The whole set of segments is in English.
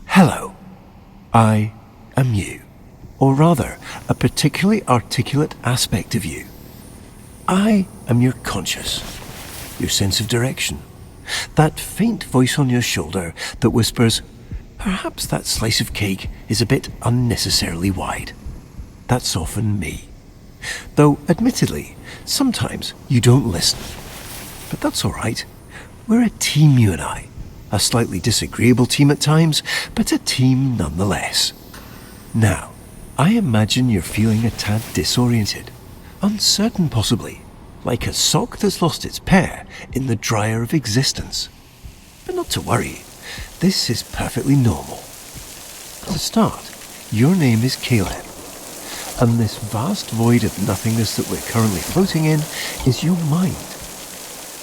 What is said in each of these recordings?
Hello. I am you. Or rather, a particularly articulate aspect of you. I am your conscious, your sense of direction. That faint voice on your shoulder that whispers, perhaps that slice of cake is a bit unnecessarily wide. That's often me. Though, admittedly, sometimes you don't listen. But that's all right. We're a team, you and I. A slightly disagreeable team at times, but a team nonetheless. Now, I imagine you're feeling a tad disoriented, uncertain possibly, like a sock that's lost its pair in the dryer of existence. But not to worry, this is perfectly normal. To start, your name is Caleb, and this vast void of nothingness that we're currently floating in is your mind.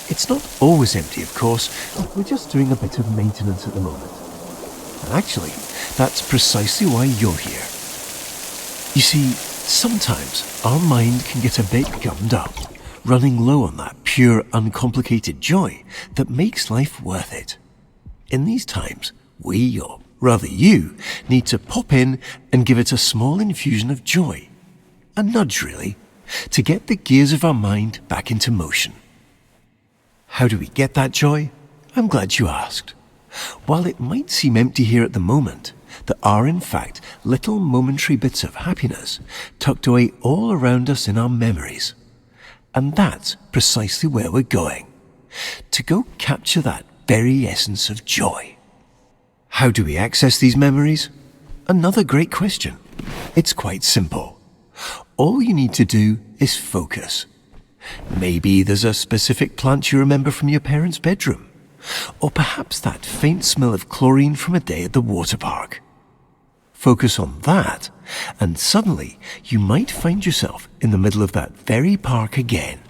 It's not always empty, of course, we're just doing a bit of maintenance at the moment. And actually, that's precisely why you're here. You see, sometimes our mind can get a bit gummed up, running low on that pure, uncomplicated joy that makes life worth it. In these times, we, or rather you, need to pop in and give it a small infusion of joy. A nudge, really, to get the gears of our mind back into motion. How do we get that joy? I'm glad you asked. While it might seem empty here at the moment, there are in fact little momentary bits of happiness tucked away all around us in our memories. And that's precisely where we're going. To go capture that very essence of joy. How do we access these memories? Another great question. It's quite simple. All you need to do is focus. Maybe there's a specific plant you remember from your parents' bedroom. Or perhaps that faint smell of chlorine from a day at the water park. Focus on that, and suddenly you might find yourself in the middle of that very park again.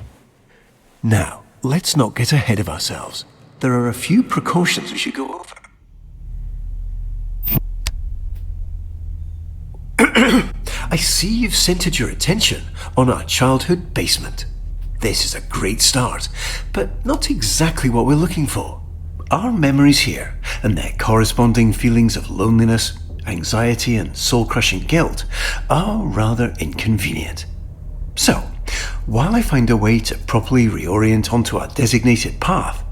Now, let's not get ahead of ourselves. There are a few precautions we should go over. I see you've centered your attention on our childhood basement. This is a great start, but not exactly what we're looking for. Our memories here, and their corresponding feelings of loneliness, anxiety, and soul-crushing guilt, are rather inconvenient. So, while I find a way to properly reorient onto our designated path,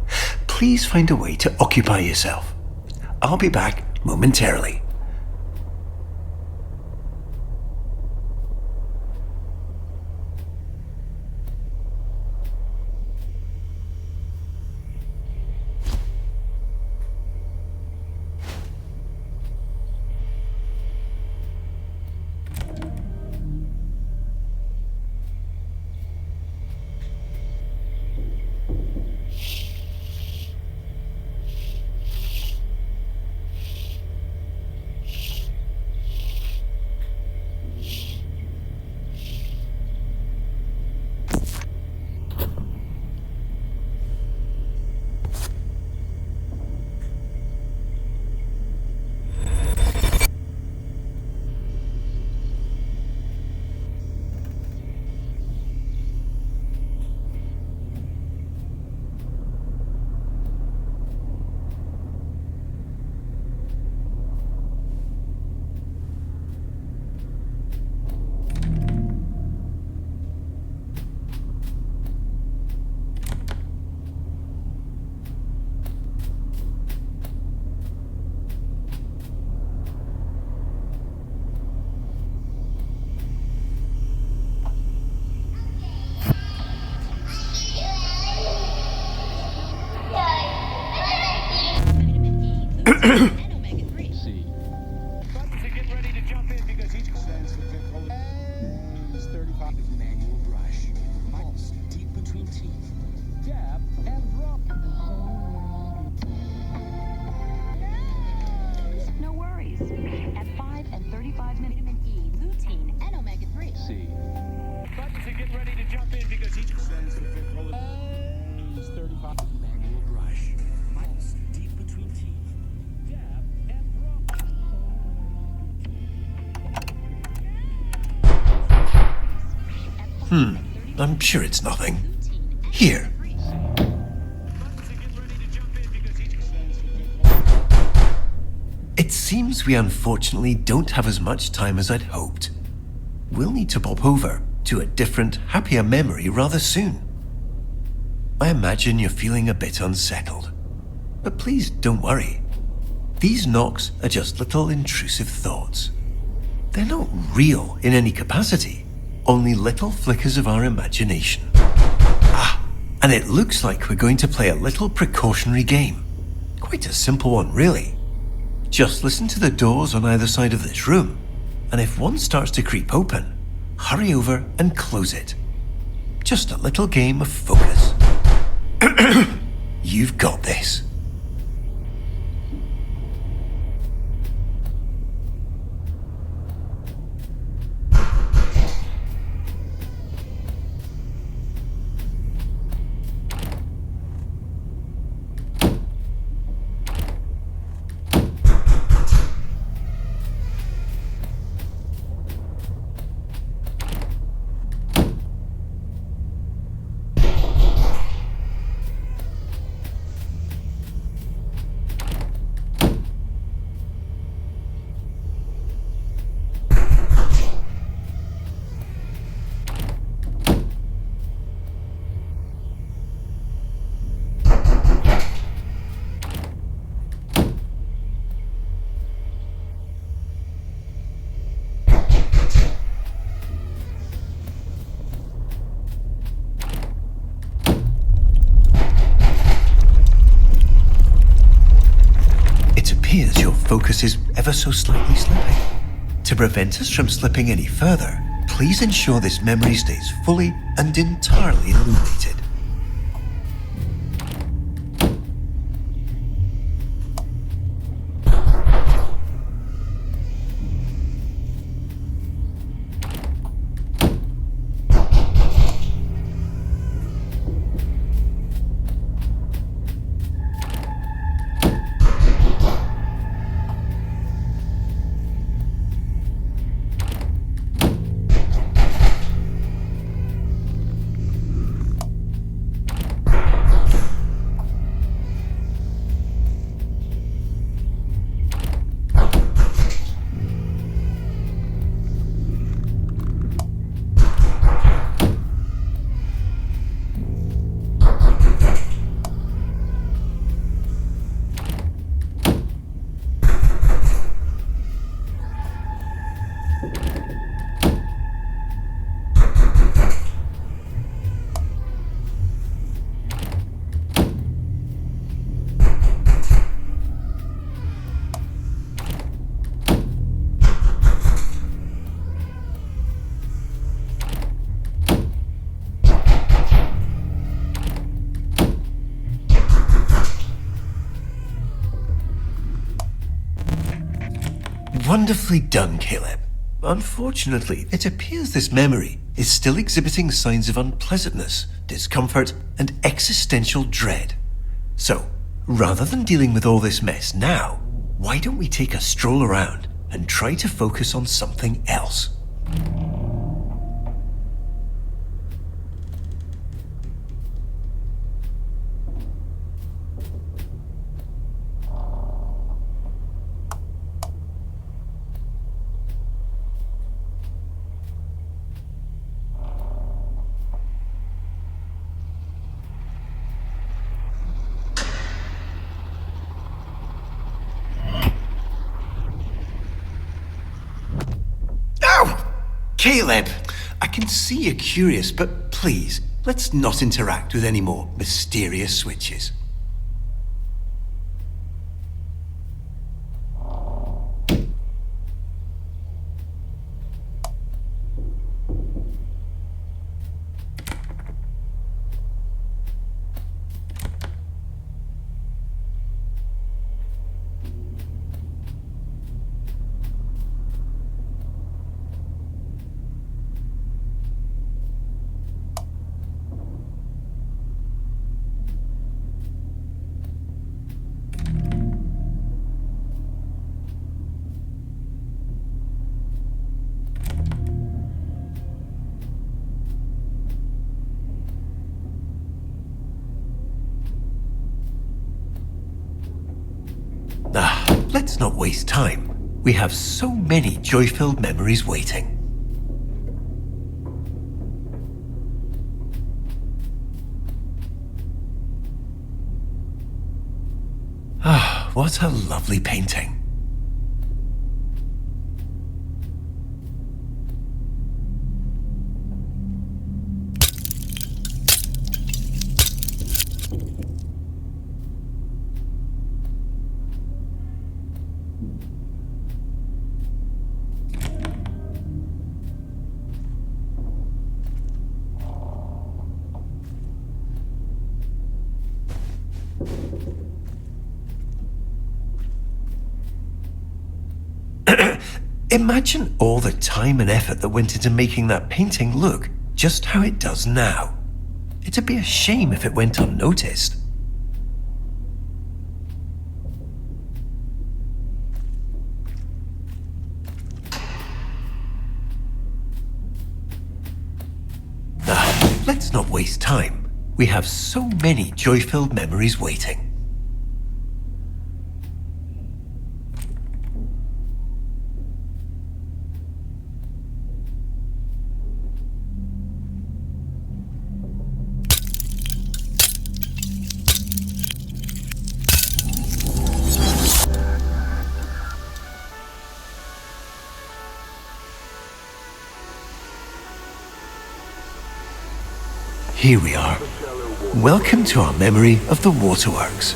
please find a way to occupy yourself. I'll be back momentarily. I'm sure it's nothing. Here. It seems we unfortunately don't have as much time as I'd hoped. We'll need to pop over to a different, happier memory rather soon. I imagine you're feeling a bit unsettled. But please don't worry. These knocks are just little intrusive thoughts. They're not real in any capacity, only little flickers of our imagination. And it looks like we're going to play a little precautionary game. Quite a simple one, really. Just listen to the doors on either side of this room, and if one starts to creep open, hurry over and close it. Just a little game of focus. You've got this. Your focus is ever so slightly slipping. To prevent us from slipping any further, please ensure this memory stays fully and entirely illuminated. Wonderfully done, Caleb. Unfortunately, it appears this memory is still exhibiting signs of unpleasantness, discomfort, and existential dread. So, rather than dealing with all this mess now, why don't we take a stroll around and try to focus on something else? Caleb, I can see you're curious, but please, let's not interact with any more mysterious switches. let's not waste time. We have so many joy-filled memories waiting. Ah, what a lovely painting. Imagine all the time and effort that went into making that painting look just how it does now. It'd be a shame if it went unnoticed. Let's not waste time. We have so many joy-filled memories waiting. Here we are. Welcome to our memory of the waterworks.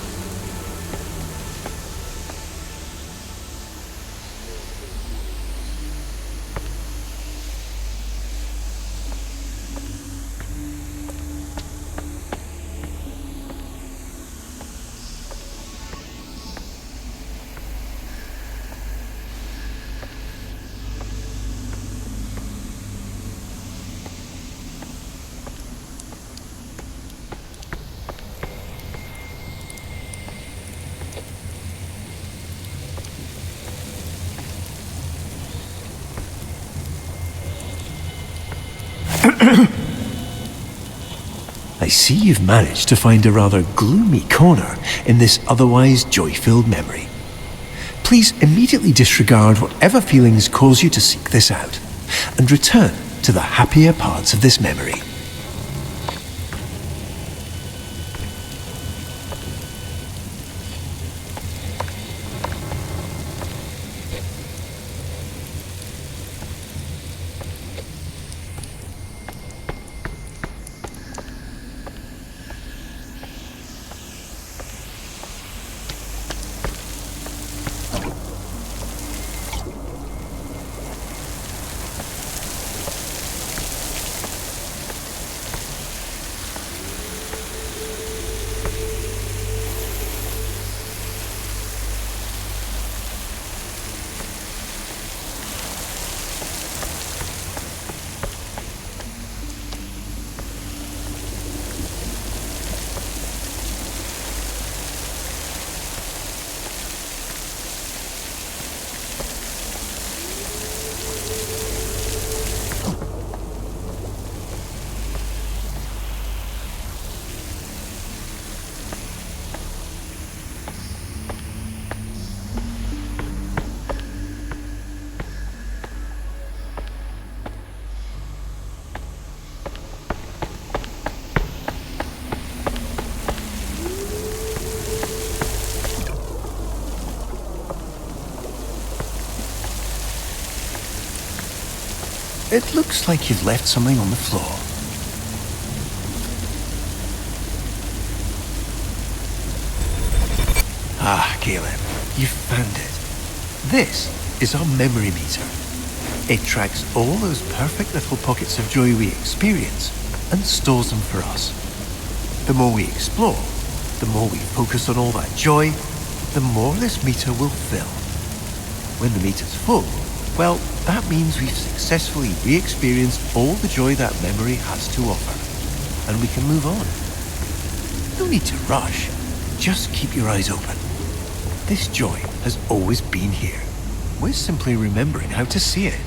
I see you've managed to find a rather gloomy corner in this otherwise joy-filled memory. Please immediately disregard whatever feelings cause you to seek this out, and return to the happier parts of this memory. It looks like you've left something on the floor. Ah, Caleb, you found it. This is our memory meter. It tracks all those perfect little pockets of joy we experience and stores them for us. The more we explore, the more we focus on all that joy, the more this meter will fill. When the meter's full, well, that means we've successfully re-experienced all the joy that memory has to offer, and we can move on. No need to rush, just keep your eyes open. This joy has always been here. We're simply remembering how to see it.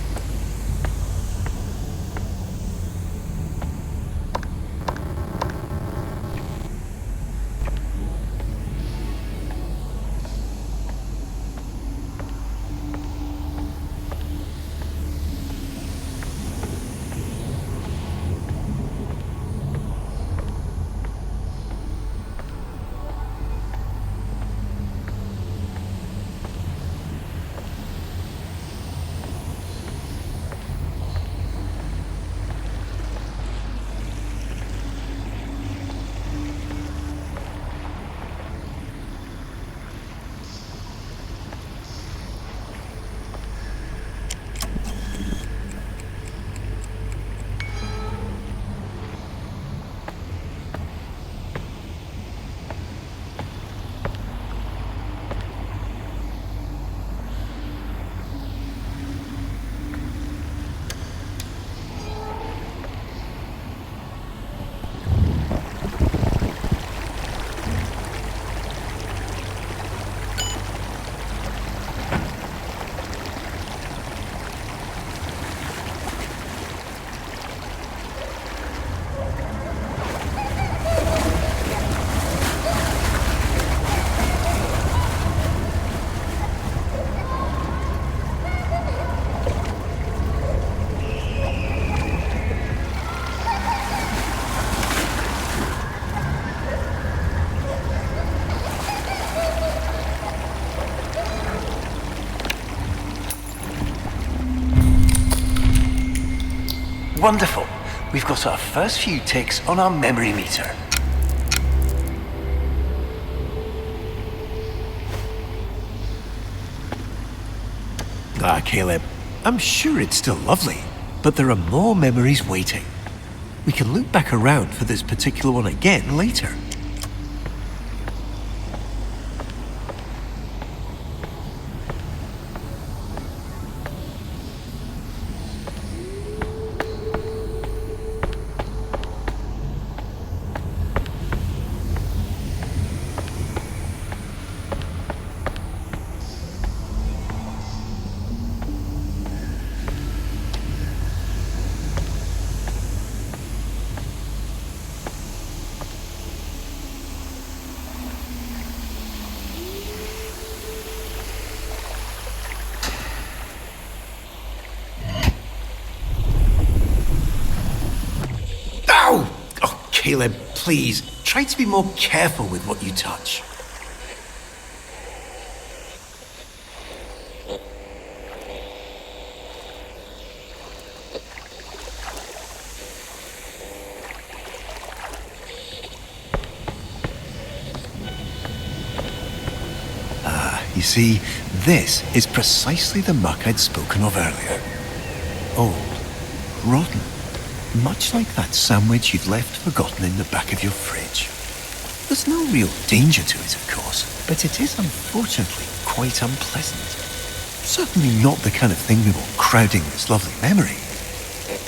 Wonderful. We've got our first few ticks on our memory meter. Ah, Caleb, I'm sure it's still lovely, but there are more memories waiting. We can look back around for this particular one again later. Caleb, please, try to be more careful with what you touch. You see, this is precisely the muck I'd spoken of earlier. Old, rotten. Much like that sandwich you'd left forgotten in the back of your fridge. There's no real danger to it, of course, but it is unfortunately quite unpleasant. Certainly not the kind of thing we want crowding this lovely memory.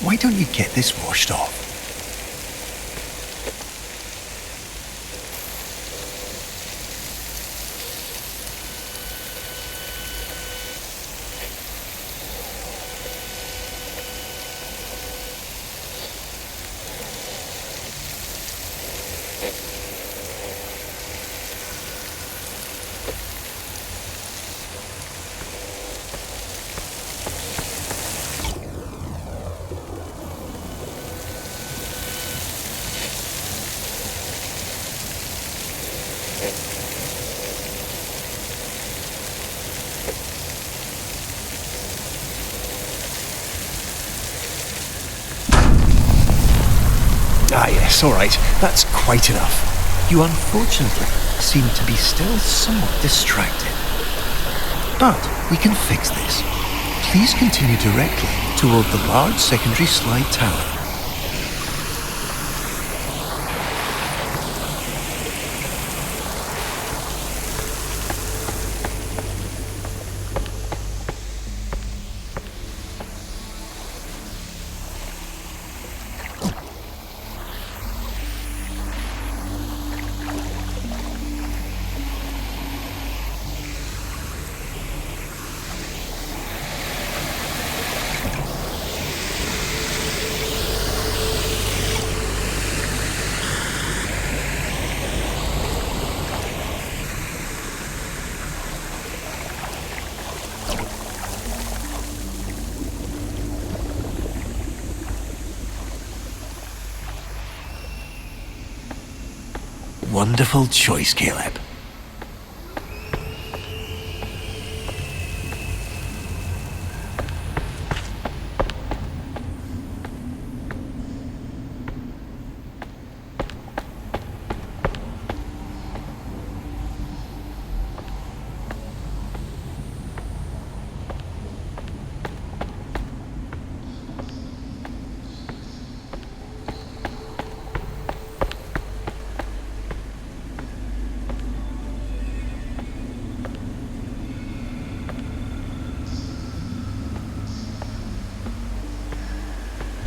Why don't you get this washed off? Ah yes, alright, that's quite enough. You unfortunately seem to be still somewhat distracted. But we can fix this. Please continue directly toward the large secondary slide tower. Wonderful choice, Caleb.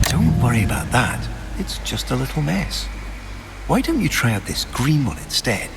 Don't worry about that. It's just a little mess. Why don't you try out this green one instead?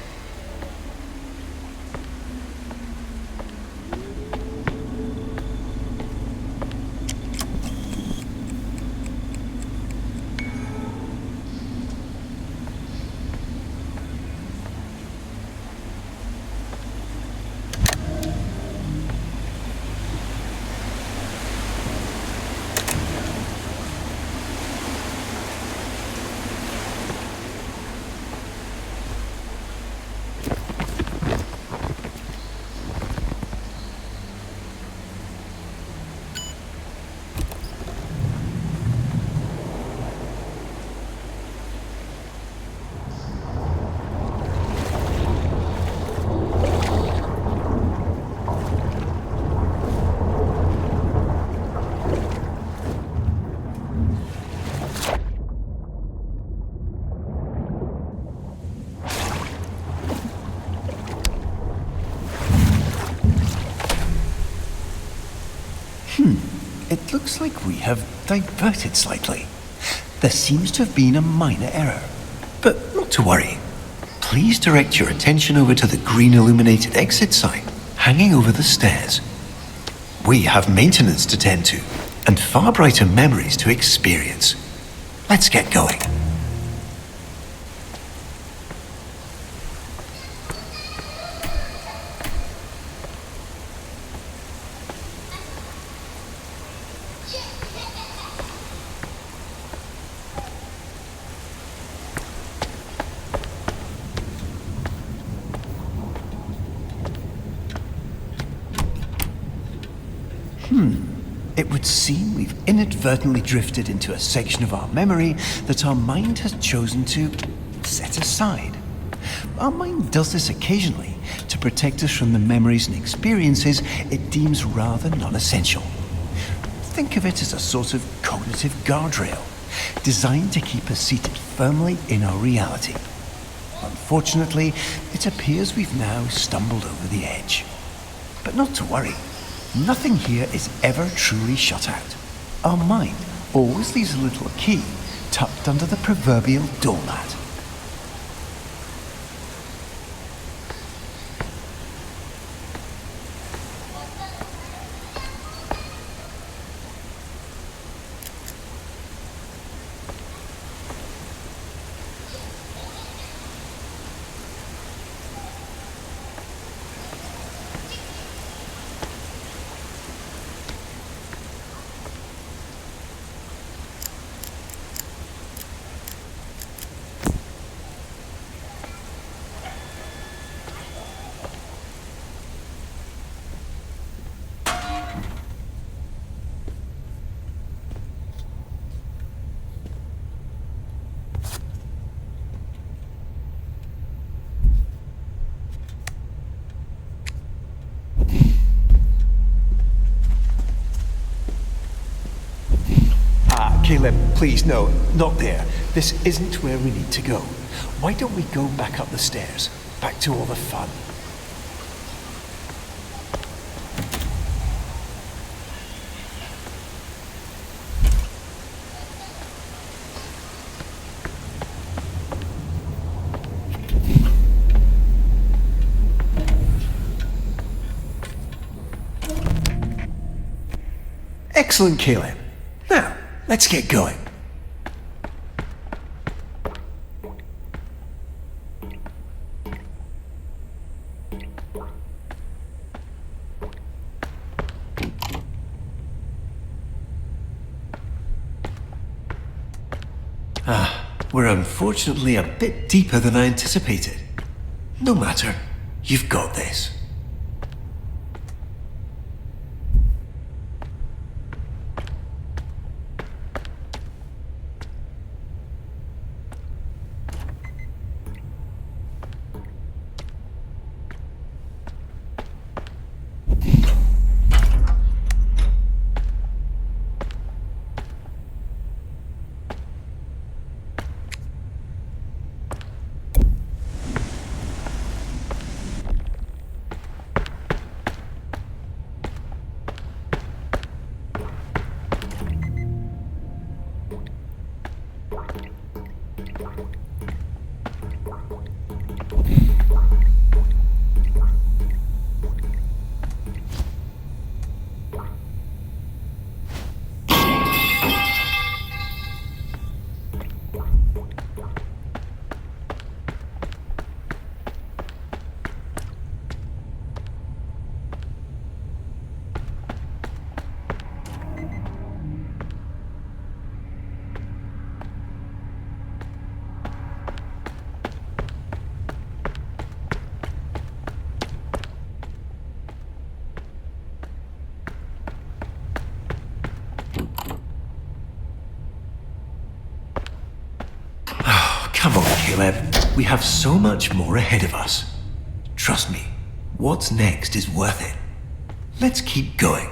It looks like we have diverted slightly. There seems to have been a minor error. But not to worry. Please direct your attention over to the green illuminated exit sign hanging over the stairs. We have maintenance to tend to and far brighter memories to experience. Let's get going. It would seem we've inadvertently drifted into a section of our memory that our mind has chosen to set aside. Our mind does this occasionally to protect us from the memories and experiences it deems rather non-essential. Think of it as a sort of cognitive guardrail, designed to keep us seated firmly in our reality. Unfortunately, it appears we've now stumbled over the edge. But not to worry. Nothing here is ever truly shut out. Our mind always leaves a little key tucked under the proverbial doormat. Caleb, please, no, not there. This isn't where we need to go. Why don't we go back up the stairs? Back to all the fun. Excellent, Caleb. Now, let's get going. We're unfortunately a bit deeper than I anticipated. No matter, you've got this. Come on, Caleb. We have so much more ahead of us. Trust me, what's next is worth it. Let's keep going.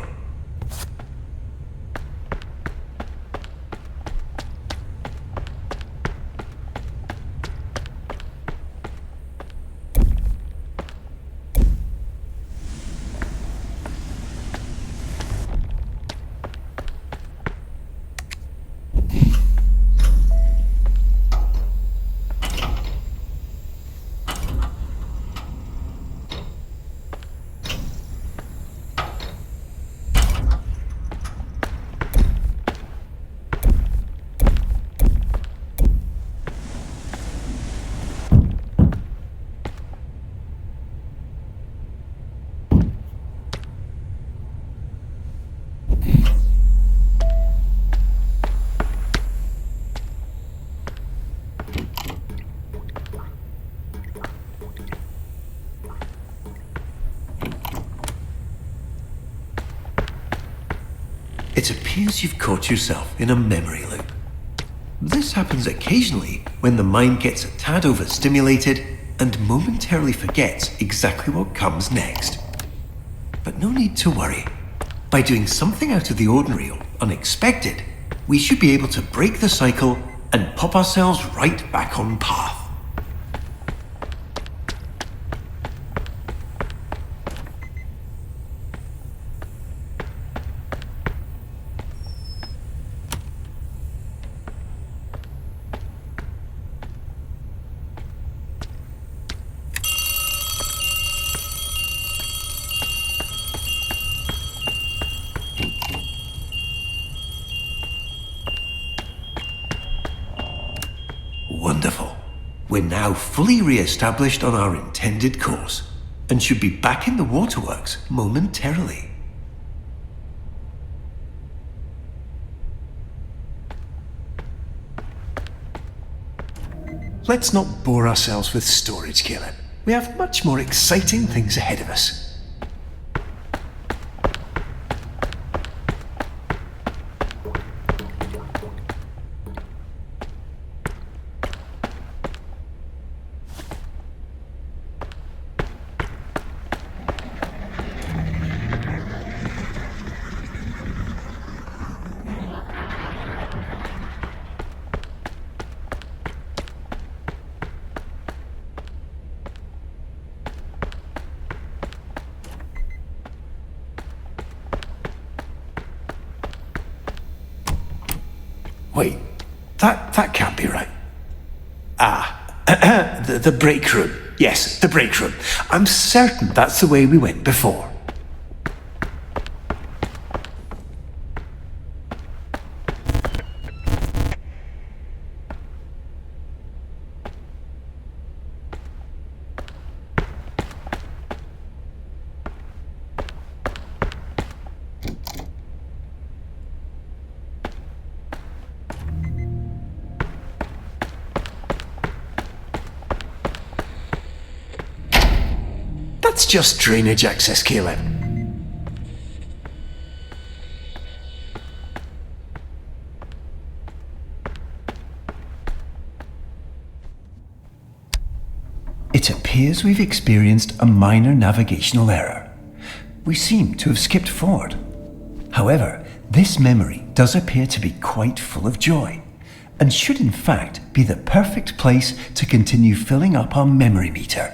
It appears you've caught yourself in a memory loop. This happens occasionally when the mind gets a tad overstimulated and momentarily forgets exactly what comes next. But no need to worry. By doing something out of the ordinary or unexpected, we should be able to break the cycle and pop ourselves right back on path. Wonderful. We're now fully re-established on our intended course and should be back in the waterworks momentarily. Let's not bore ourselves with storage, Caleb. We have much more exciting things ahead of us. Wait, that can't be right. The break room. Yes, the break room. I'm certain that's the way we went before. That's just drainage access, Caleb. It appears we've experienced a minor navigational error. We seem to have skipped forward. However, this memory does appear to be quite full of joy, and should in fact be the perfect place to continue filling up our memory meter.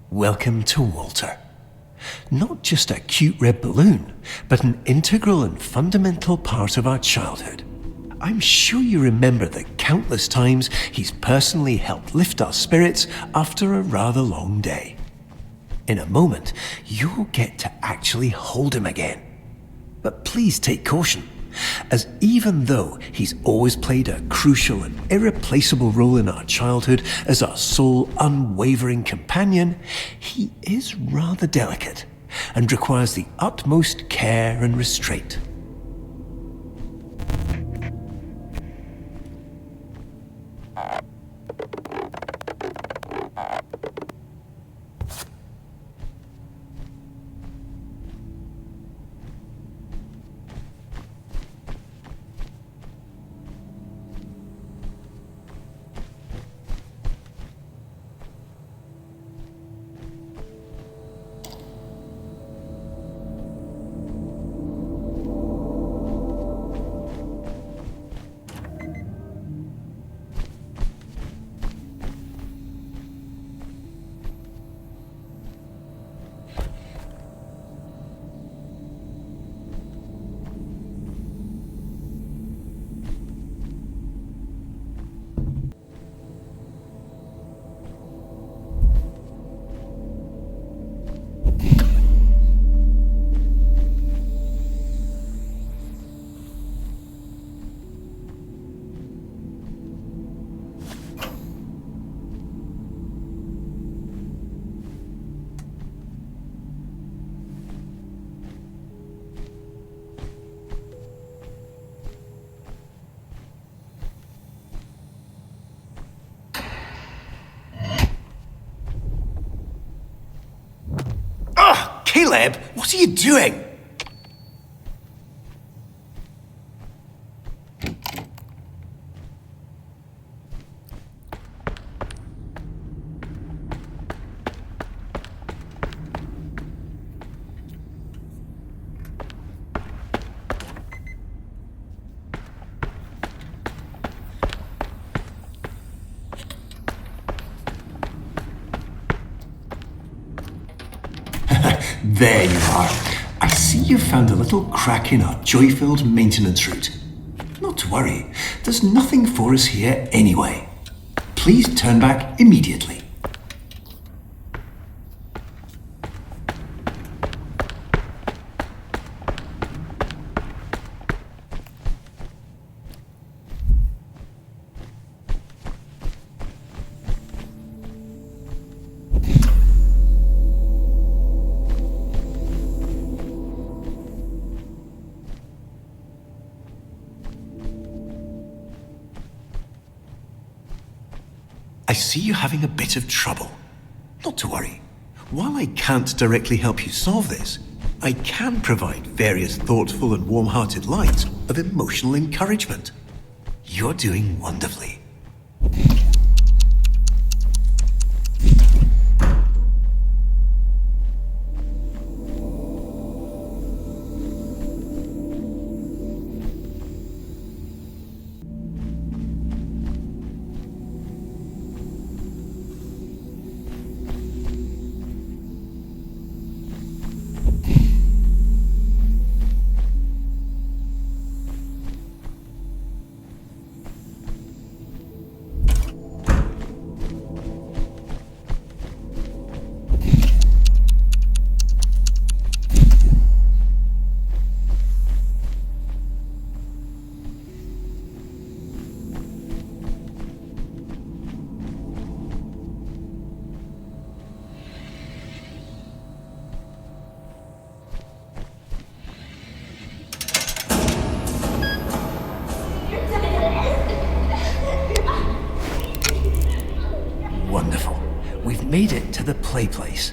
Welcome to Walter. Not just a cute red balloon, but an integral and fundamental part of our childhood. I'm sure you remember the countless times he's personally helped lift our spirits after a rather long day. In a moment, you'll get to actually hold him again. But please take caution, as even though he's always played a crucial and irreplaceable role in our childhood as our sole unwavering companion, he is rather delicate and requires the utmost care and restraint. Caleb, what are you doing? There you are. I see you found a little crack in our joy-filled maintenance route. Not to worry, there's nothing for us here anyway. Please turn back immediately. I see you having a bit of trouble. Not to worry. While I can't directly help you solve this, I can provide various thoughtful and warm-hearted lines of emotional encouragement. You're doing wonderfully. Wonderful. We've made it to the play place.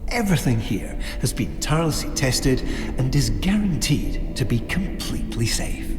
Everything here has been tirelessly tested and is guaranteed to be completely safe.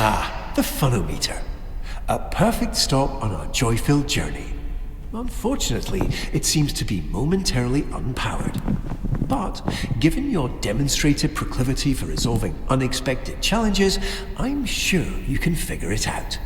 Ah, the funometer. A perfect stop on our joy-filled journey. Unfortunately, it seems to be momentarily unpowered. But, given your demonstrated proclivity for resolving unexpected challenges, I'm sure you can figure it out.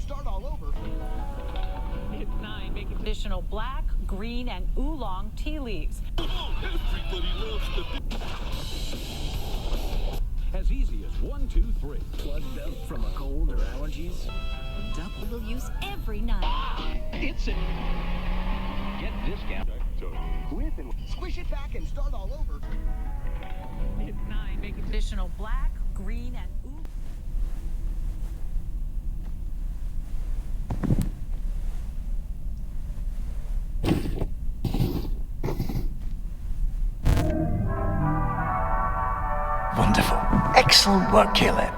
start all over. Hit 9, make additional black, green, and oolong tea leaves. Everybody loves the... As easy as 1, 2, 3. Plugged up from a cold or allergies? Double use every night. It's a... Get discount. With and... Squish it back and start all over. Hit 9, make additional black, green, and oolong. Wonderful. Excellent work, Caleb.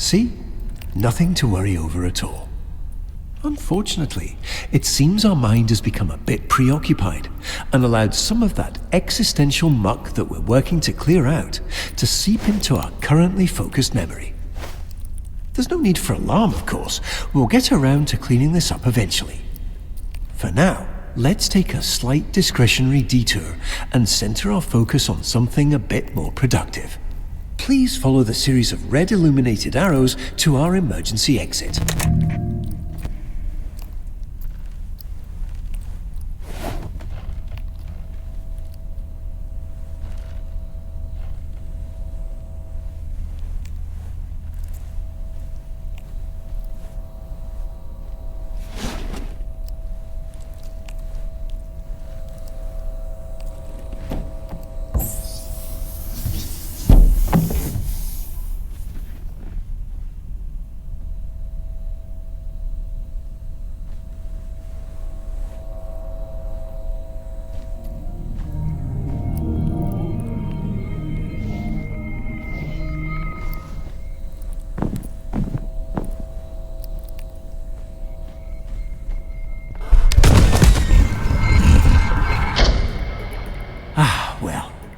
See? Nothing to worry over at all. Unfortunately, it seems our mind has become a bit preoccupied and allowed some of that existential muck that we're working to clear out to seep into our currently focused memory. There's no need for alarm, of course. We'll get around to cleaning this up eventually. For now, let's take a slight discretionary detour and center our focus on something a bit more productive. Please follow the series of red illuminated arrows to our emergency exit.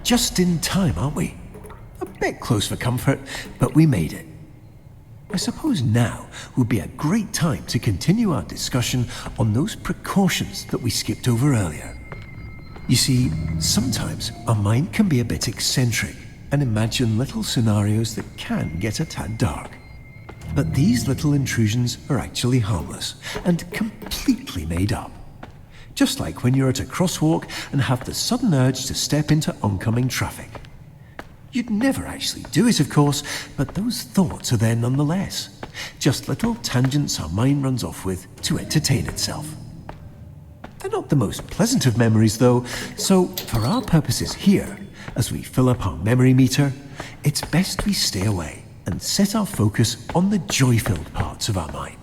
just in time, aren't we? A bit close for comfort, but we made it. I suppose now would be a great time to continue our discussion on those precautions that we skipped over earlier. You see, sometimes our mind can be a bit eccentric and imagine little scenarios that can get a tad dark. But these little intrusions are actually harmless and completely made up. Just like when you're at a crosswalk and have the sudden urge to step into oncoming traffic. You'd never actually do it, of course, but those thoughts are there nonetheless. Just little tangents our mind runs off with to entertain itself. They're not the most pleasant of memories, though, so for our purposes here, as we fill up our memory meter, it's best we stay away and set our focus on the joy-filled parts of our mind.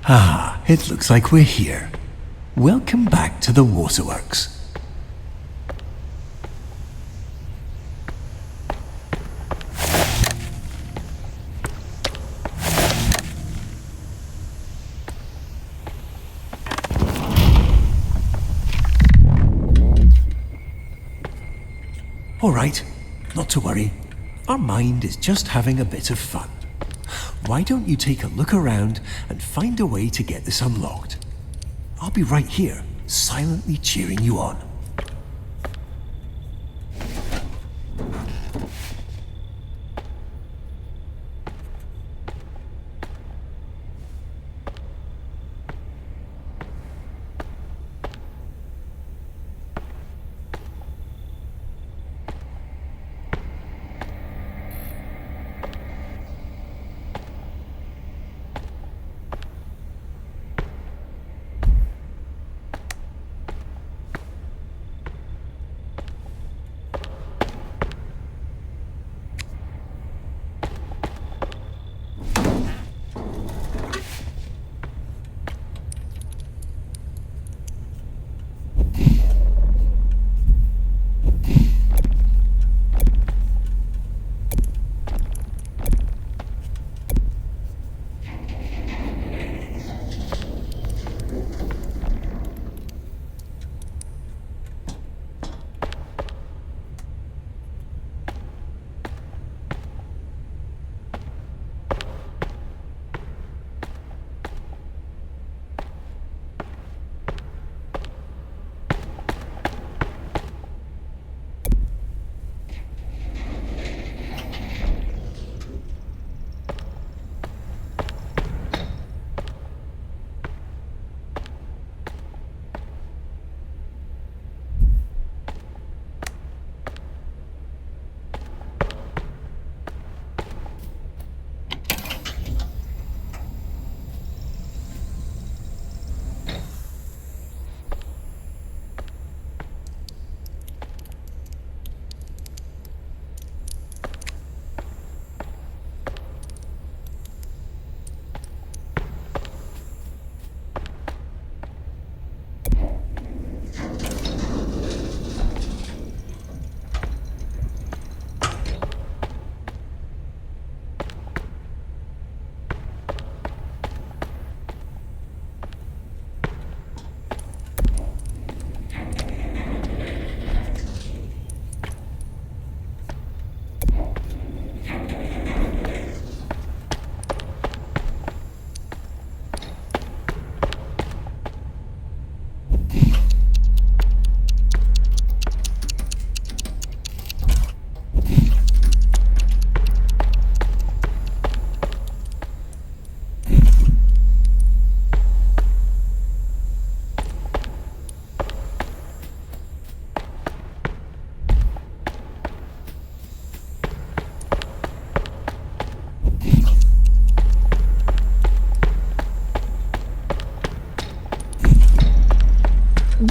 Ah, it looks like we're here. Welcome back to the waterworks. All right, not to worry. Our mind is just having a bit of fun. Why don't you take a look around and find a way to get this unlocked? I'll be right here, silently cheering you on.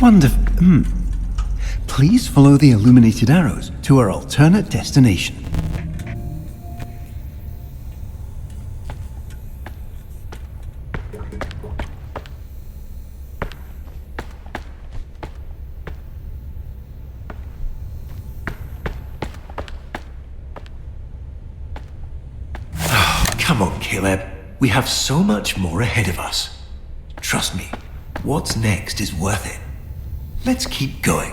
Wonderful. Please follow the illuminated arrows to our alternate destination. Come on, Caleb. We have so much more ahead of us. Trust me, what's next is worth it. Let's keep going.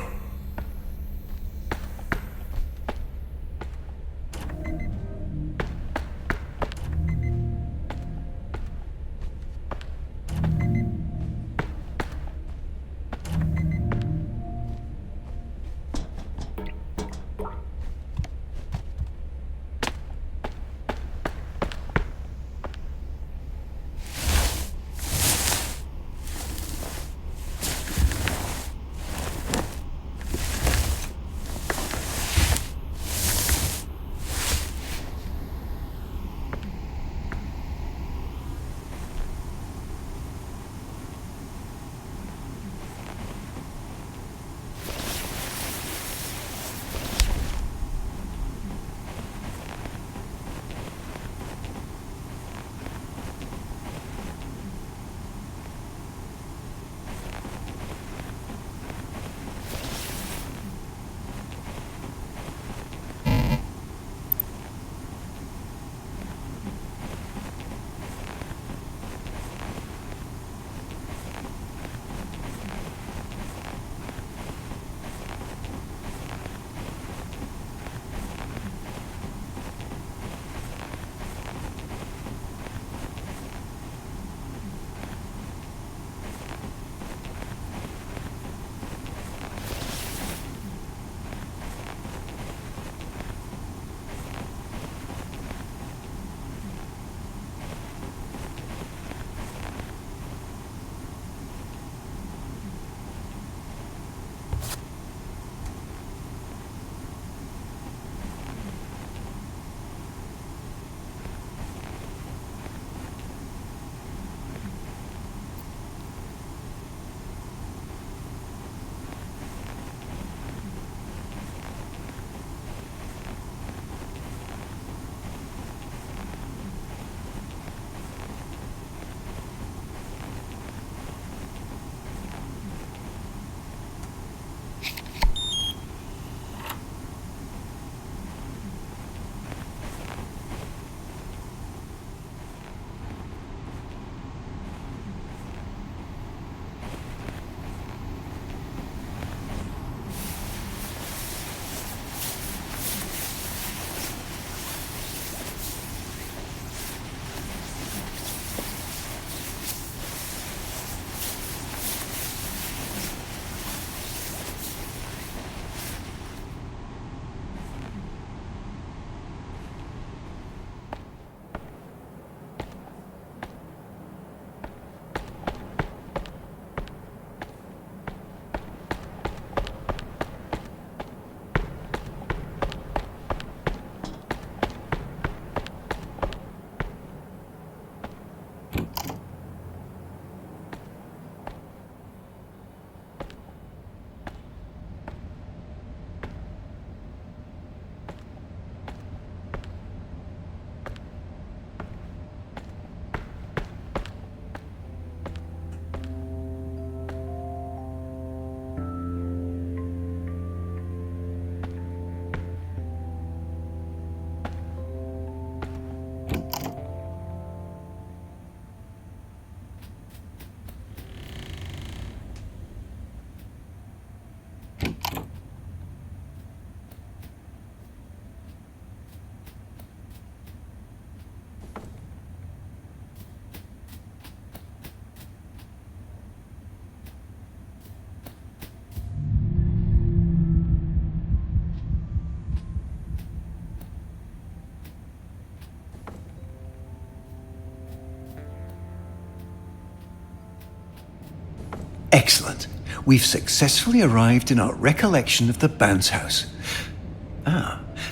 Excellent. We've successfully arrived in our recollection of the bounce house.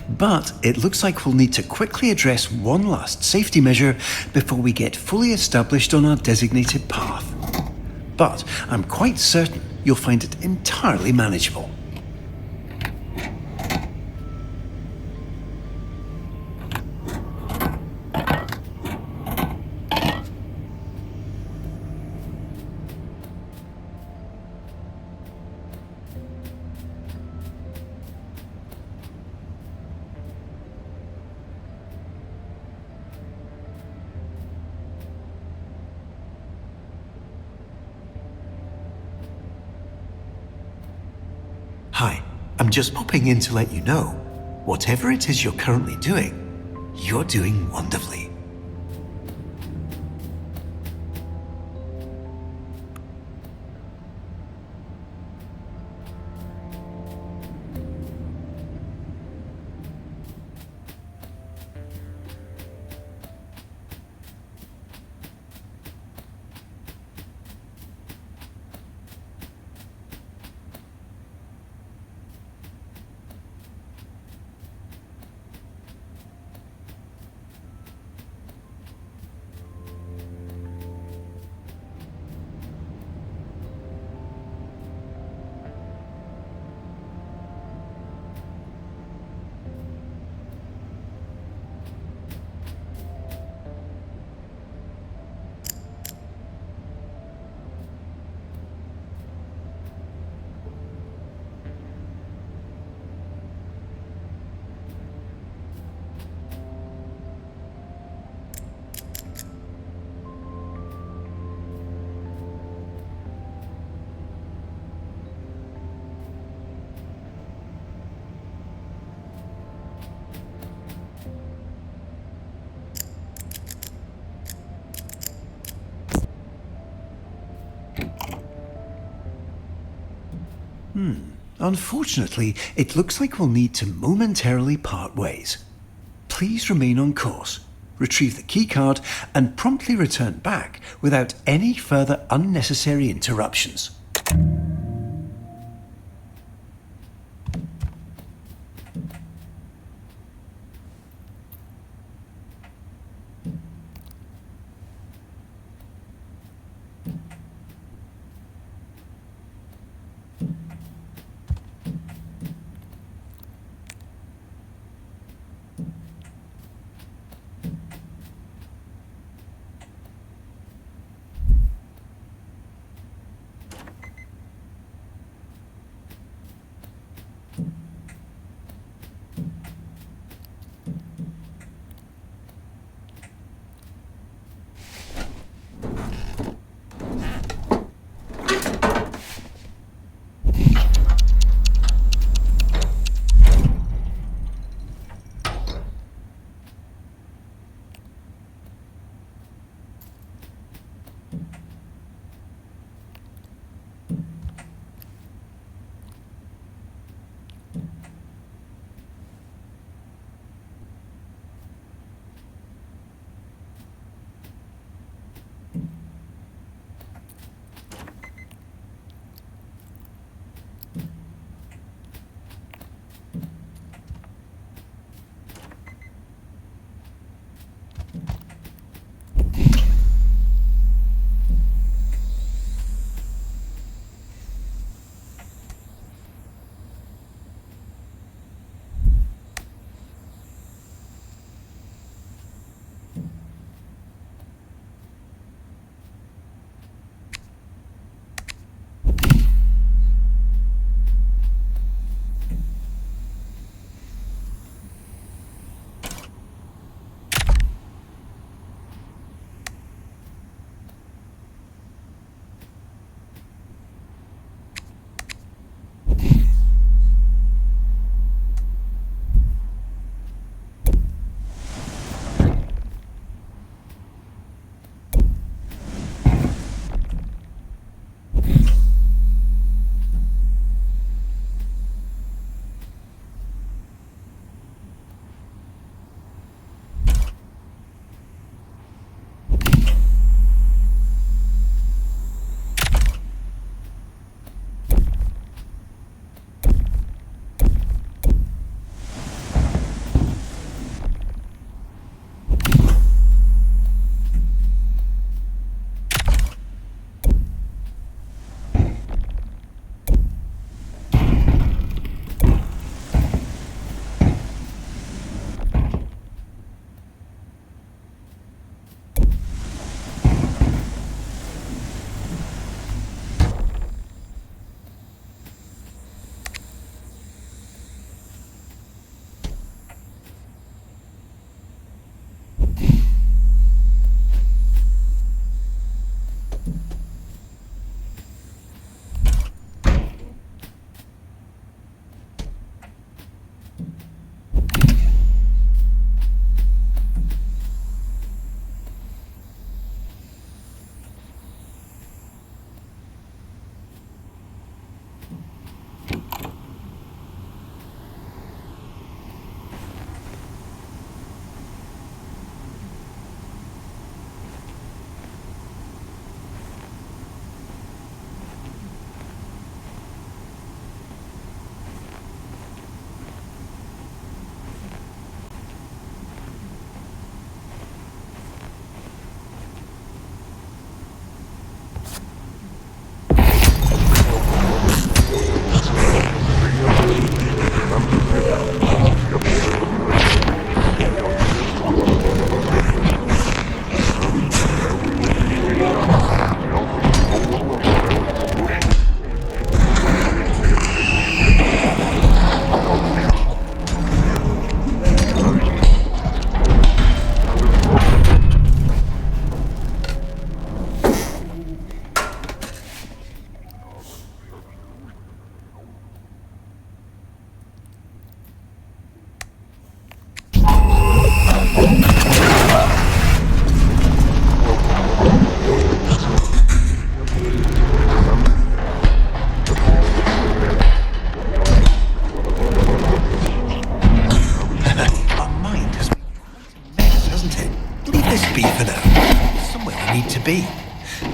But it looks like we'll need to quickly address one last safety measure before we get fully established on our designated path. But I'm quite certain you'll find it entirely manageable. Hi, I'm just popping in to let you know, whatever it is you're currently doing, you're doing wonderfully. Unfortunately, it looks like we'll need to momentarily part ways. Please remain on course, retrieve the keycard, and promptly return back without any further unnecessary interruptions.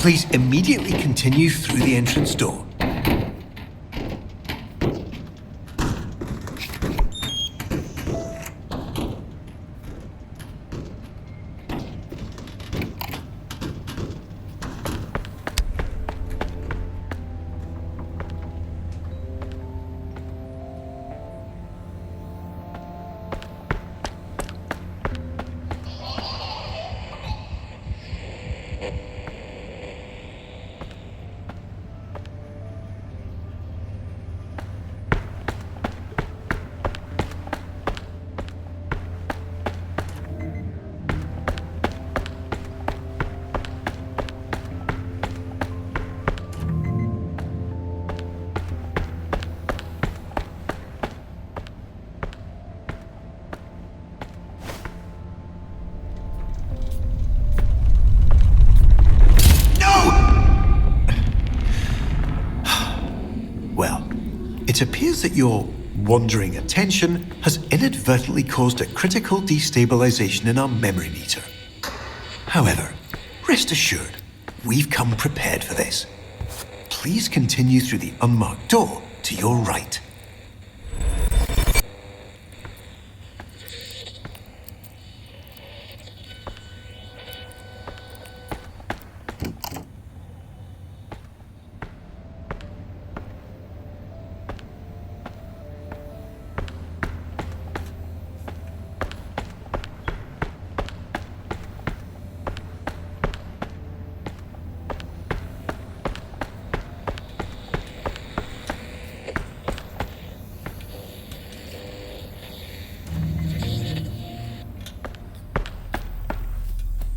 Please immediately continue through the entrance door. It appears that your wandering attention has inadvertently caused a critical destabilization in our memory meter. However, rest assured, we've come prepared for this. Please continue through the unmarked door to your right.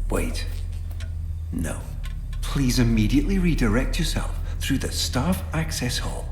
Wait. No. Please immediately redirect yourself through the staff access hall.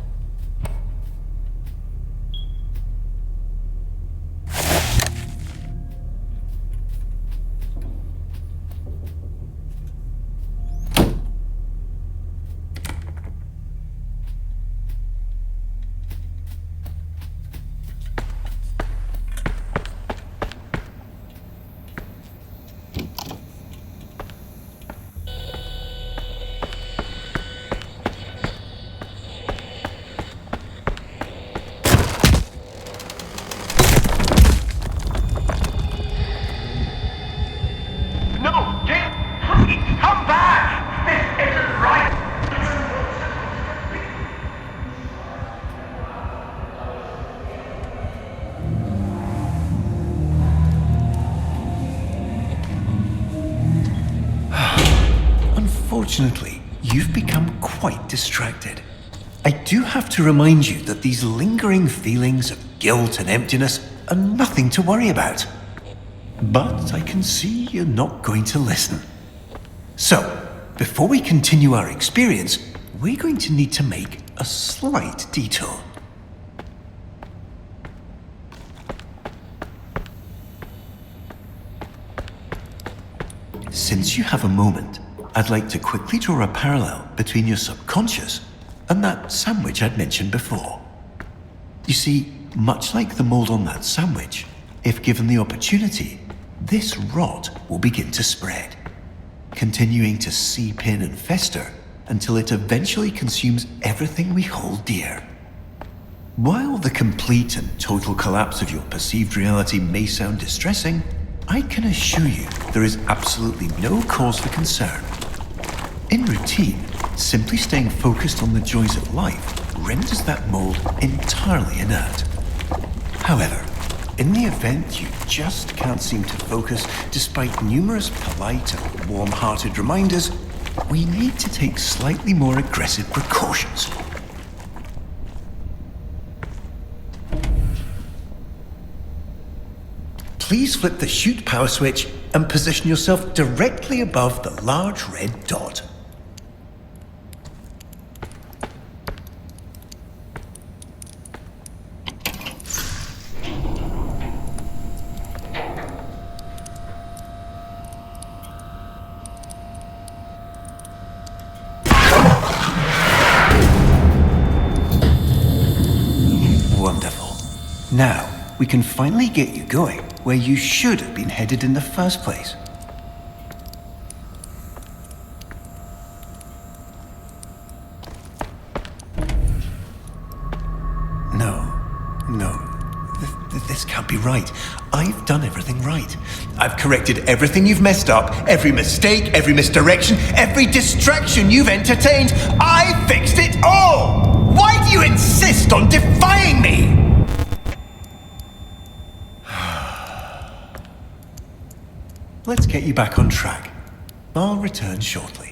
Unfortunately, you've become quite distracted. I do have to remind you that these lingering feelings of guilt and emptiness are nothing to worry about. But I can see you're not going to listen. So, before we continue our experience, we're going to need to make a slight detour. Since you have a moment, I'd like to quickly draw a parallel between your subconscious and that sandwich I'd mentioned before. You see, much like the mold on that sandwich, if given the opportunity, this rot will begin to spread, continuing to seep in and fester until it eventually consumes everything we hold dear. While the complete and total collapse of your perceived reality may sound distressing, I can assure you there is absolutely no cause for concern. In routine, simply staying focused on the joys of life renders that mold entirely inert. However, in the event you just can't seem to focus despite numerous polite and warm-hearted reminders, we need to take slightly more aggressive precautions. Please flip the shoot power switch and position yourself directly above the large red dot. Wonderful. Now, we can finally get you going where you should have been headed in the first place. This can't be right. I've done everything right. I've corrected everything you've messed up, every mistake, every misdirection, every distraction you've entertained. I fixed it all! Why do you insist on defying me? Let's get you back on track. I'll return shortly.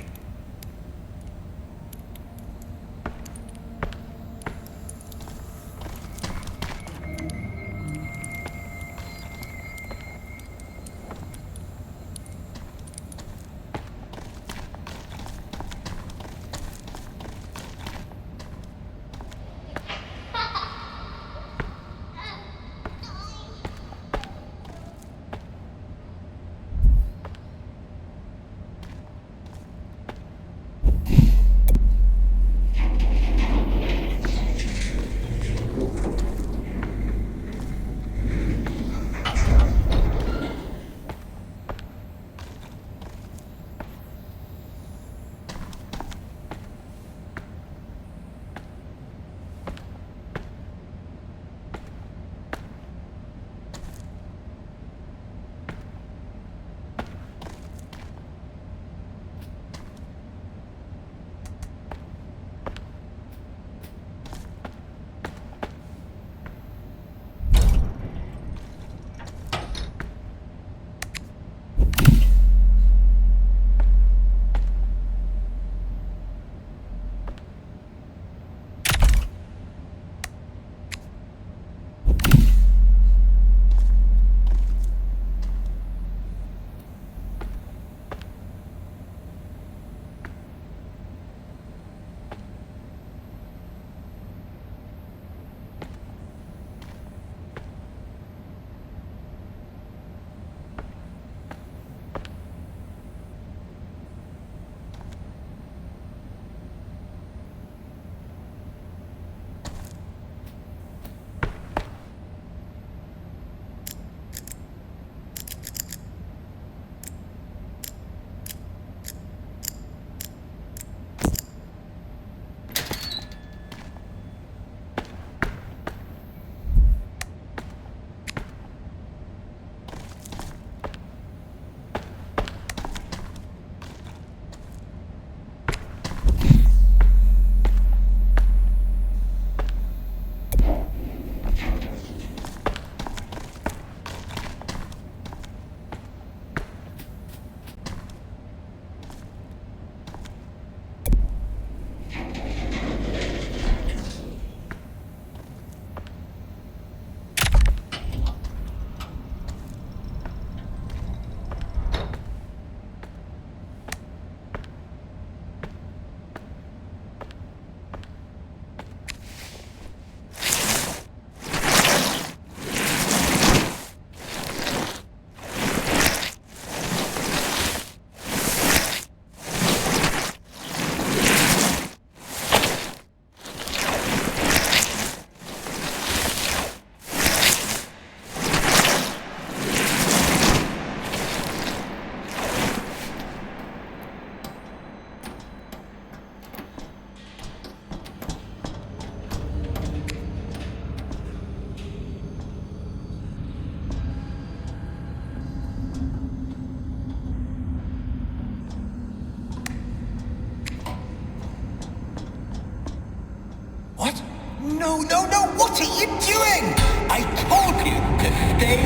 No, no, no! What are you doing? I told you to stay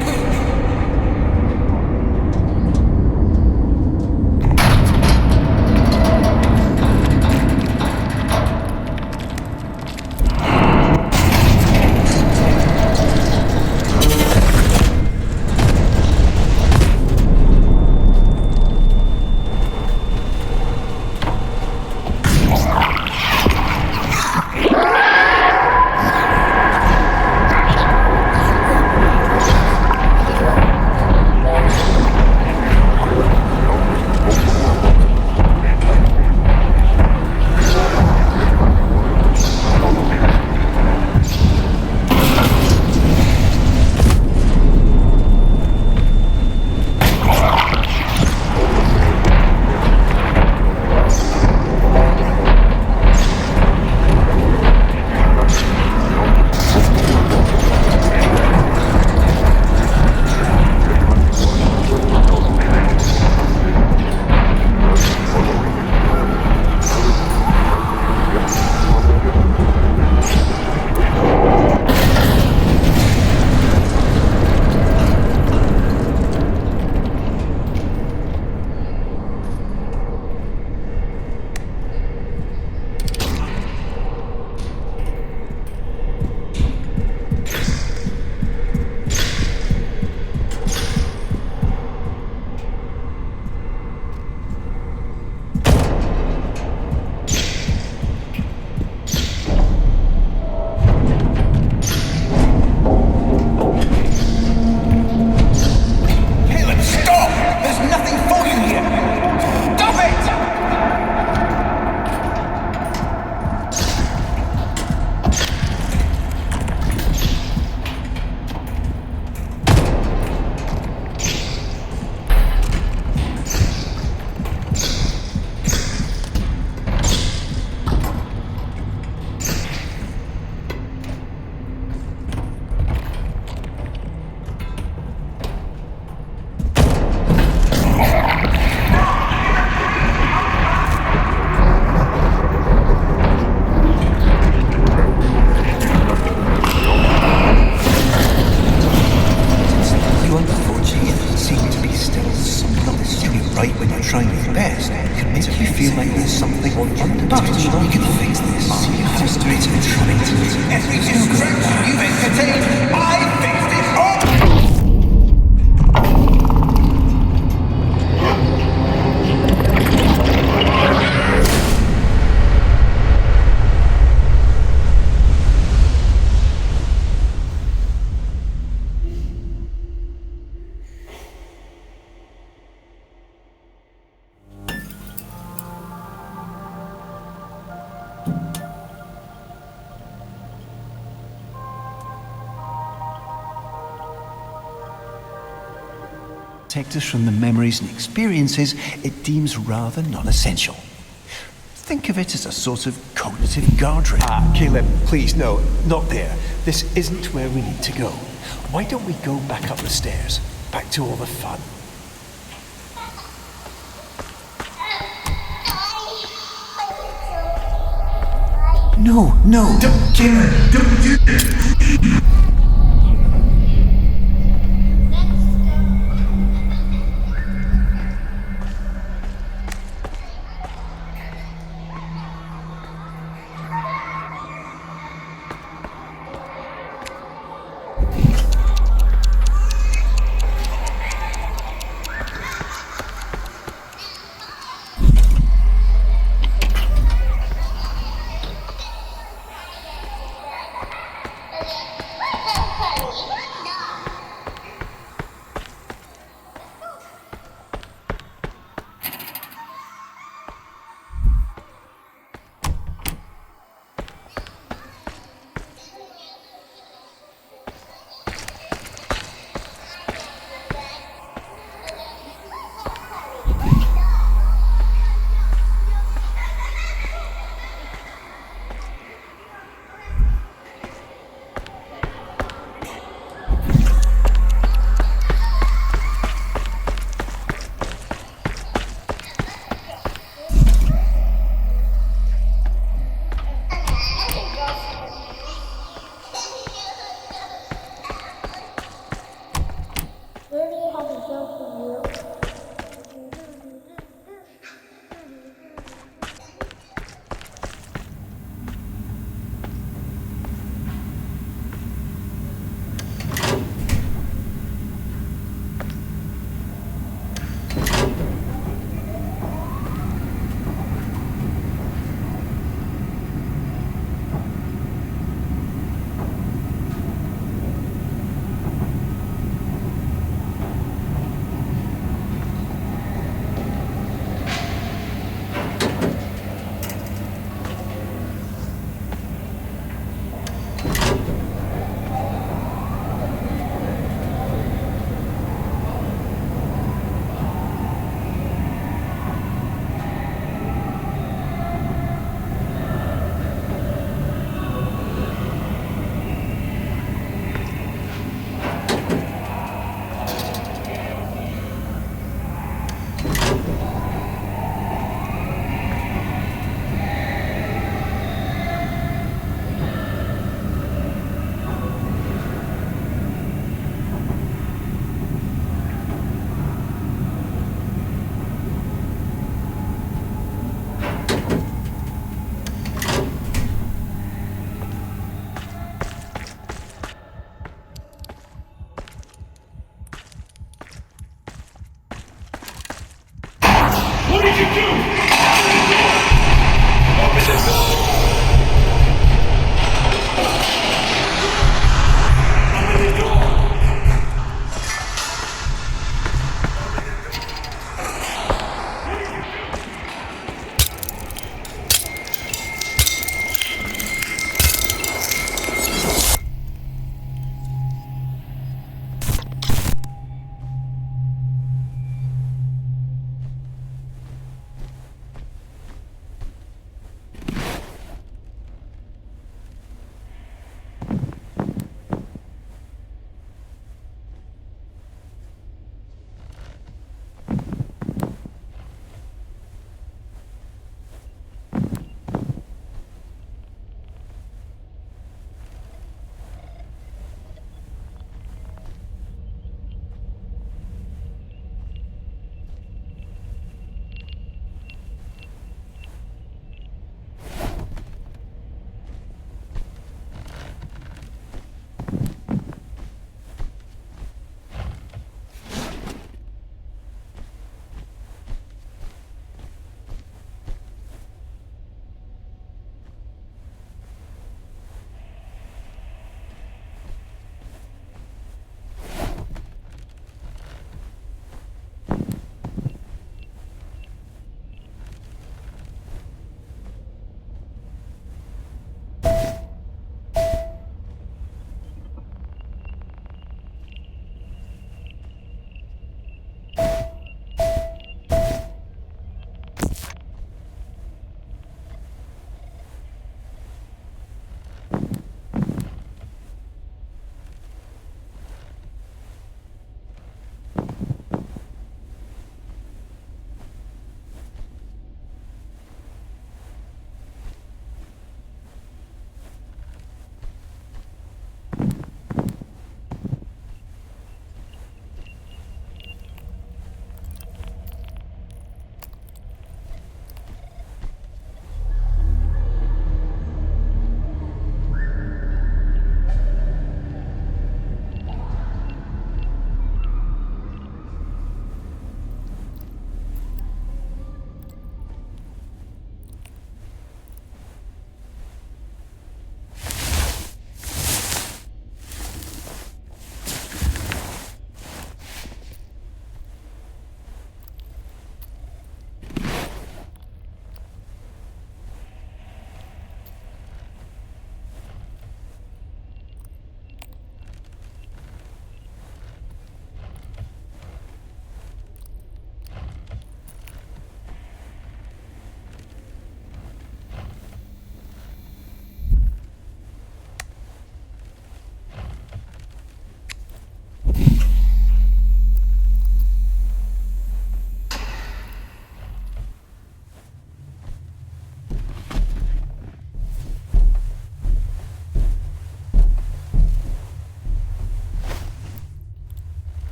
put. Every distraction you've entertained, I fixed it all! Protect us from the memories and experiences it deems rather non-essential. Think of it as a sort of cognitive guardrail. Caleb, please, no, not there. This isn't where we need to go. Why don't we go back up the stairs? Back to all the fun. No, no. Don't kill her! Don't do it!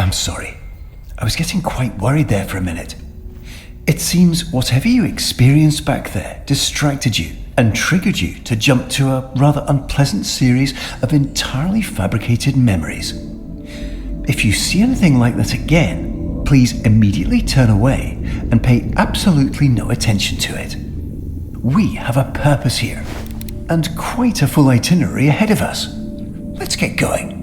I'm sorry. I was getting quite worried there for a minute. It seems whatever you experienced back there distracted you and triggered you to jump to a rather unpleasant series of entirely fabricated memories. If you see anything like that again, please immediately turn away and pay absolutely no attention to it. We have a purpose here, and quite a full itinerary ahead of us. Let's get going.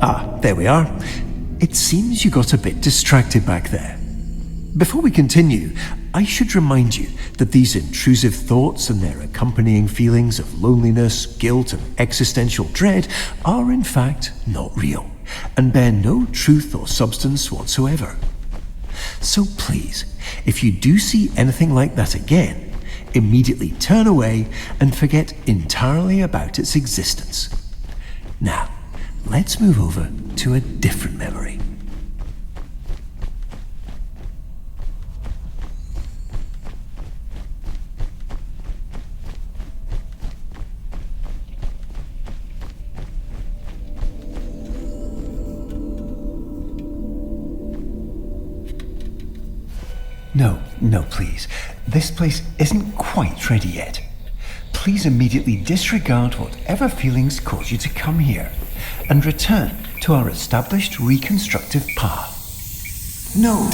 Ah, there we are. It seems you got a bit distracted back there. Before we continue, I should remind you that these intrusive thoughts and their accompanying feelings of loneliness, guilt, and existential dread are in fact not real, and bear no truth or substance whatsoever. So please, if you do see anything like that again, immediately turn away and forget entirely about its existence. Now, let's move over to a different memory. No, please. This place isn't quite ready yet. Please immediately disregard whatever feelings caused you to come here and return to our established reconstructive path. No,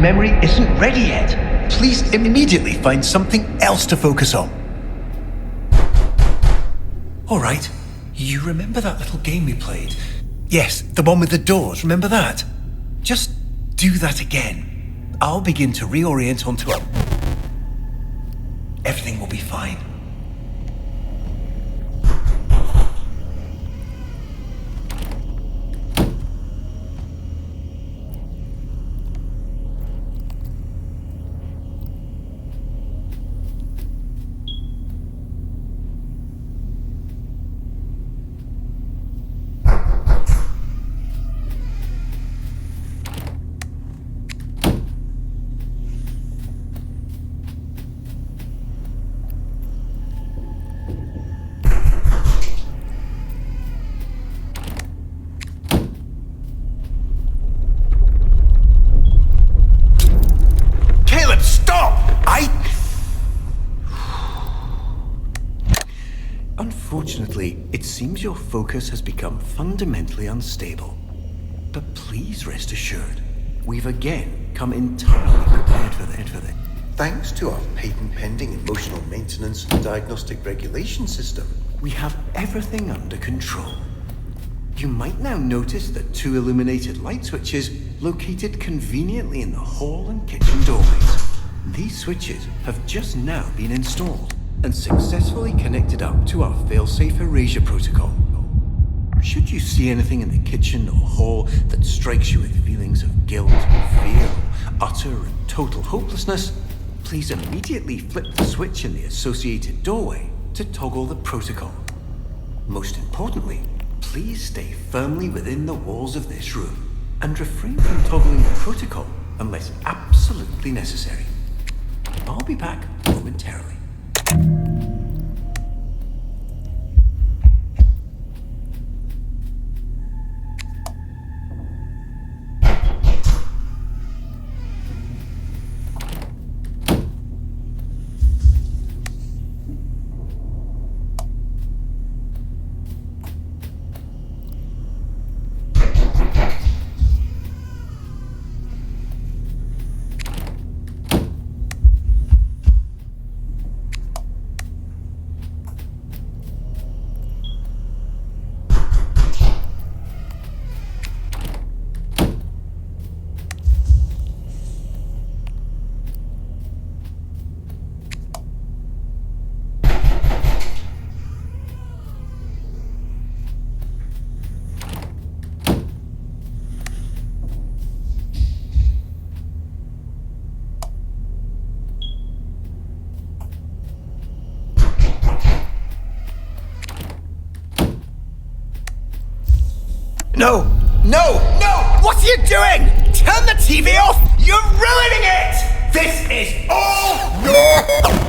memory isn't ready yet. Please immediately find something else to focus on. All right, you remember that little game we played? Yes, the one with the doors, remember that? Just do that again. I'll begin to reorient onto it. Everything will be fine. Recently, it seems your focus has become fundamentally unstable. But please rest assured, we've again come entirely prepared for that. Thanks to our patent-pending emotional maintenance and diagnostic regulation system, We have everything under control. You might now notice the 2 illuminated light switches located conveniently in the hall and kitchen doorways. These switches have just now been installed and successfully connected up to our failsafe erasure protocol. Should you see anything in the kitchen or hall that strikes you with feelings of guilt, fear, or utter and total hopelessness, please immediately flip the switch in the associated doorway to toggle the protocol. Most importantly, please stay firmly within the walls of this room and refrain from toggling the protocol unless absolutely necessary. I'll be back momentarily. No! No! No! What are you doing? Turn the TV off! You're ruining it! This is all your...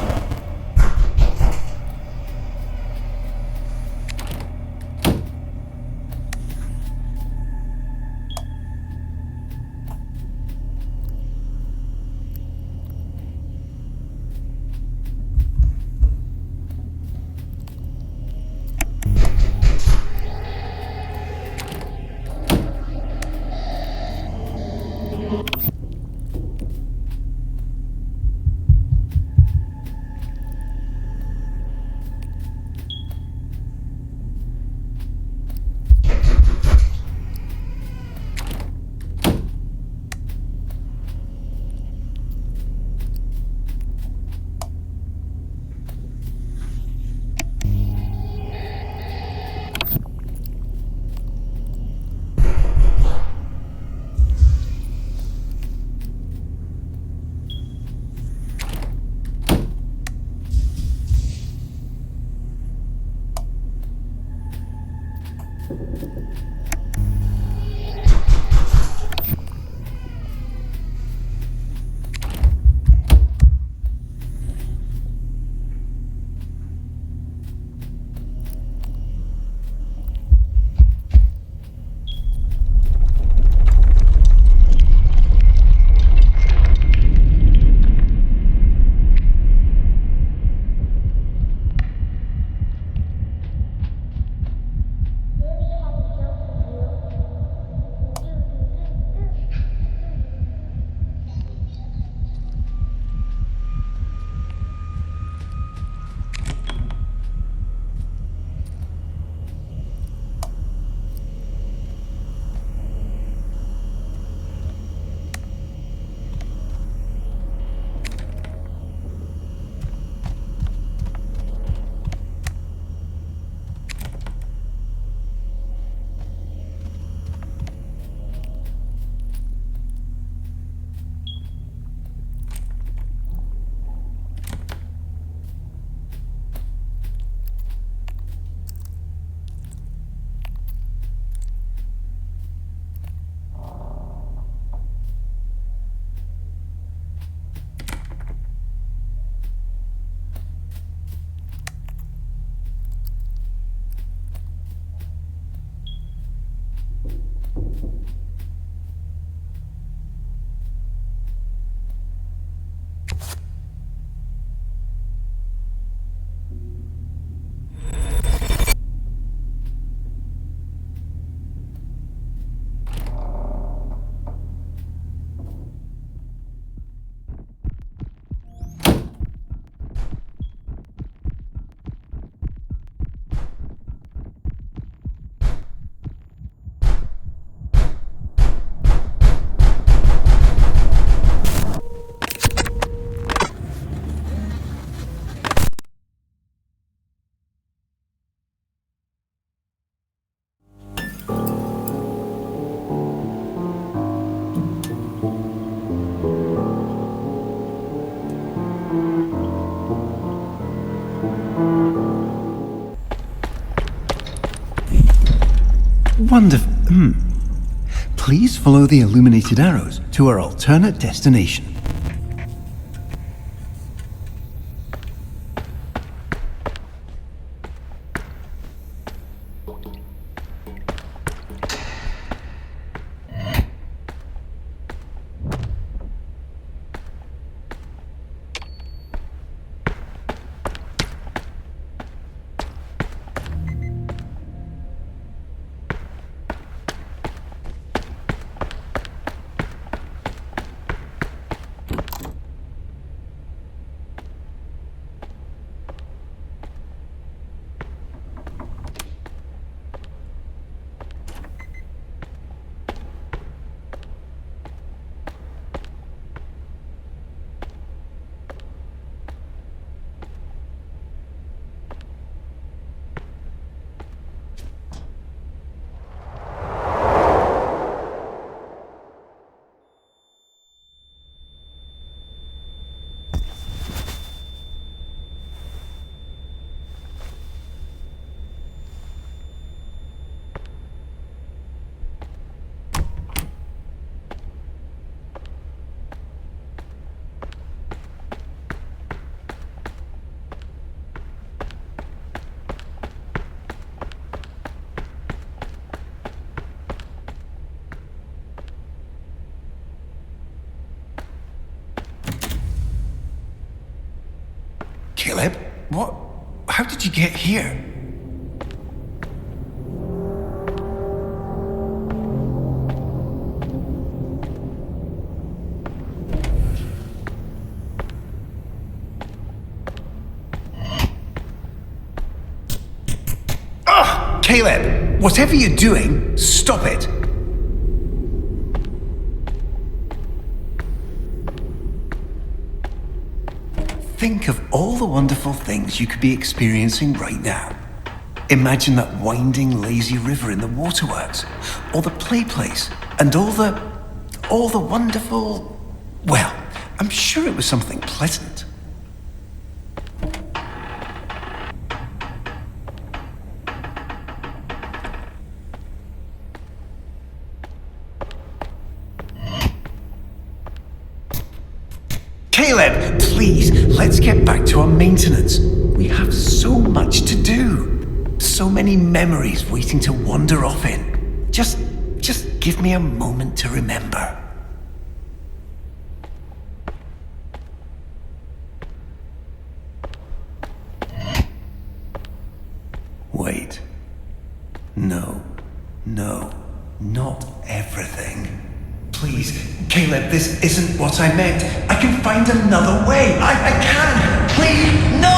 Wonderful. Please follow the illuminated arrows to our alternate destination. Caleb, what? How did you get here? Ugh! Caleb, whatever you're doing, stop it! Think of all the wonderful things you could be experiencing right now. Imagine that winding, lazy river in the waterworks, or the play place, and all the wonderful... Well, I'm sure it was something pleasant. Caleb, please, let's get back to our maintenance. We have so much to do. So many memories waiting to wander off in. Just give me a moment to remember. Wait. No, not everything. Please, Caleb, this isn't what I meant. I can find another way. I can. Please, no.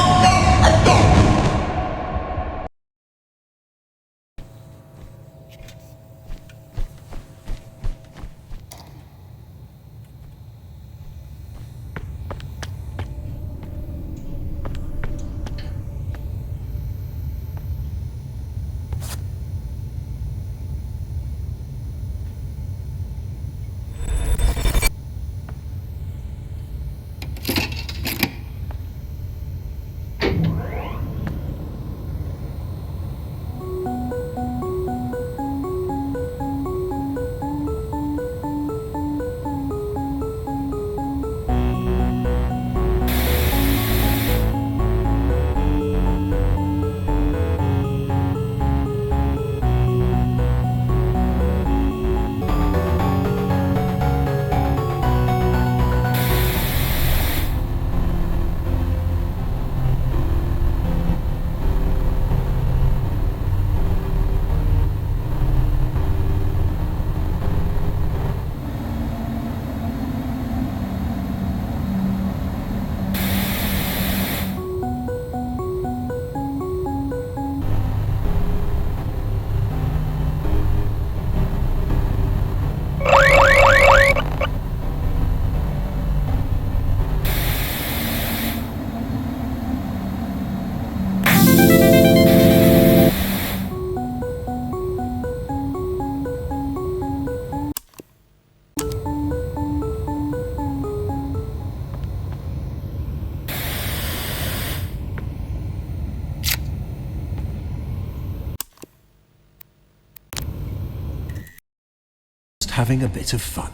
having a bit of fun.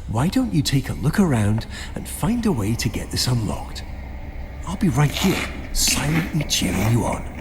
Why don't you take a look around and find a way to get this unlocked? I'll be right here, silently cheering you on.